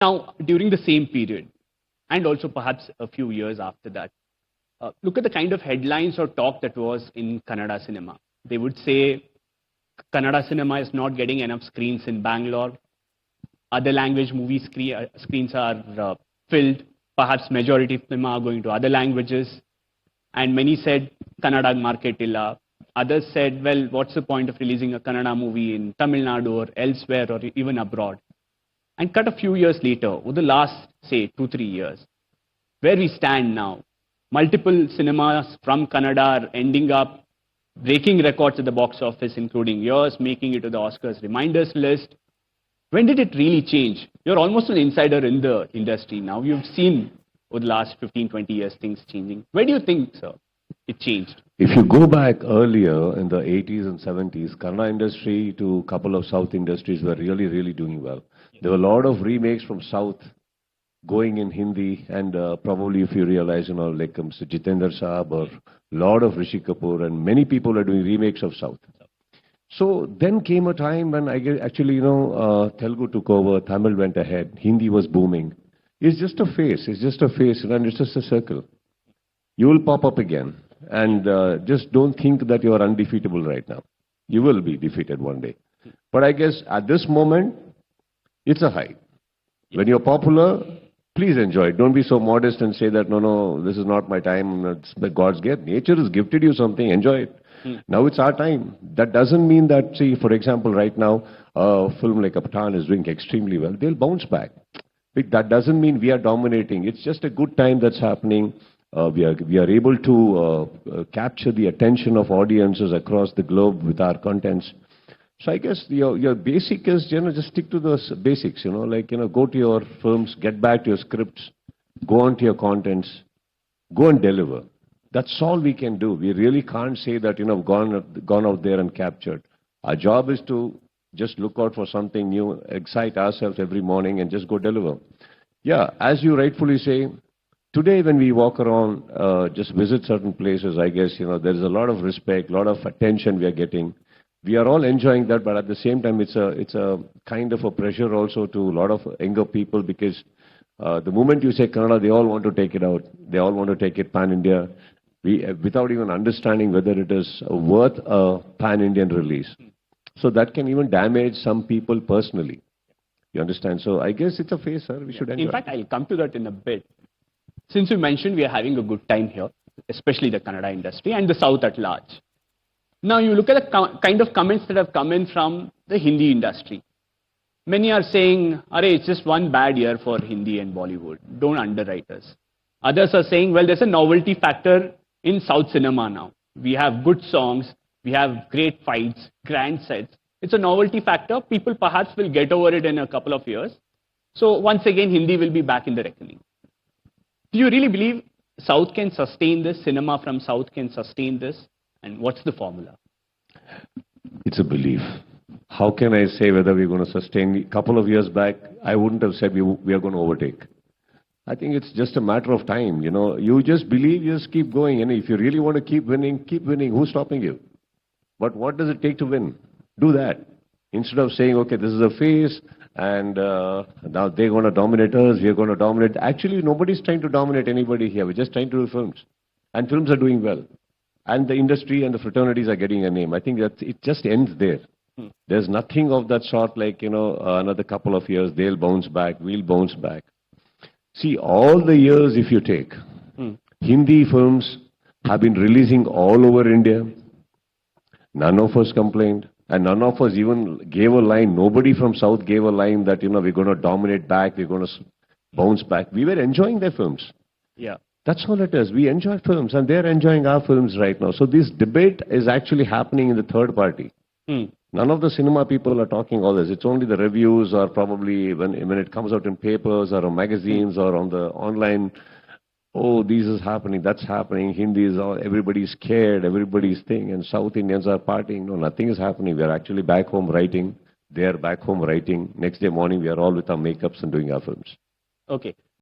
Now, during the same period, and also perhaps a few years after that, look at the kind of headlines or talk that was in Kannada cinema. They would say Kannada cinema is not getting enough screens in Bangalore. Other language screens are filled. Perhaps majority of them are going to other languages. And many said Kannada market illa. Others said, well, what's the point of releasing a Kannada movie in Tamil Nadu or elsewhere or even abroad? And cut a few years later, over the last, say, 2-3 years, where we stand now, multiple cinemas from Kannada are ending up breaking records at the box office, including yours, making it to the Oscars reminders list. When did it really change? You're almost an insider in the industry now. You've seen over the last 15-20 years things changing. Where do you think, sir, it changed? If you go back earlier in the 80s and 70s, Kannada industry to a couple of South industries were really, really doing well. There were a lot of remakes from South going in Hindi, and probably if you realize, like Mr. Jitendra Saab or a lot of Rishi Kapoor and many people are doing remakes of South. So then came a time when Telugu took over, Tamil went ahead, Hindi was booming. It's just a phase, and it's just a circle. You will pop up again, and just don't think that you are undefeatable right now. You will be defeated one day. But I guess at this moment, it's a high. When you're popular, please enjoy it. Don't be so modest and say that, no, this is not my time, it's the God's gift. Nature has gifted you something, enjoy it. Now it's our time. That doesn't mean that, see, for example, right now, a film like Pathan is doing extremely well. They'll bounce back. But that doesn't mean we are dominating. It's just a good time that's happening. We are able to capture the attention of audiences across the globe with our contents. So I guess your basic is, just stick to those basics, go to your films, get back to your scripts, go on to your contents, go and deliver. That's all we can do. We really can't say that, gone out there and captured. Our job is to just look out for something new, excite ourselves every morning and just go deliver. Yeah, as you rightfully say, today when we walk around, just visit certain places, I guess, there is a lot of respect, a lot of attention we are getting. We are all enjoying that, but at the same time, it's a kind of a pressure also to a lot of younger people, because the moment you say Kannada, they all want to take it out. They all want to take it pan-India, without even understanding whether it is worth a pan-Indian release. So that can even damage some people personally. You understand? So I guess it's a phase, sir. We should enjoy. In fact, I'll come to that in a bit. Since you mentioned we are having a good time here, especially the Kannada industry and the South at large. Now you look at the kind of comments that have come in from the Hindi industry. Many are saying, it's just one bad year for Hindi and Bollywood. Don't underwrite us. Others are saying, well, there's a novelty factor in South cinema now. We have good songs, we have great fights, grand sets. It's a novelty factor. People perhaps will get over it in a couple of years. So once again, Hindi will be back in the reckoning. Do you really believe South can sustain this? Cinema from South can sustain this? And what's the formula? It's a belief. How can I say whether we're going to sustain? A couple of years back, I wouldn't have said we are going to overtake. I think it's just a matter of time. You just believe, you just keep going. And if you really want to keep winning, keep winning. Who's stopping you? But what does it take to win? Do that. Instead of saying, okay, this is a phase, and now they're going to dominate us, we're going to dominate. Actually, nobody's trying to dominate anybody here. We're just trying to do films. And films are doing well. And the industry and the fraternities are getting a name. I think that it just ends there. There's nothing of that sort like, another couple of years, they'll bounce back, we'll bounce back. See, all the years if you take, Hindi films have been releasing all over India. None of us complained. And none of us even gave a line. Nobody from South gave a line that, we're going to dominate back, we're going to bounce back. We were enjoying their films. Yeah. That's all it is. We enjoy films, and they're enjoying our films right now. So this debate is actually happening in the third party. None of the cinema people are talking all this. It's only the reviews, or probably when it comes out in papers or on magazines or on the online. Oh, this is happening, that's happening. Hindi is all, everybody's scared, everybody's thing, and South Indians are partying. No, nothing is happening. We are actually back home writing. They are back home writing. Next day morning, we are all with our makeups and doing our films. Okay.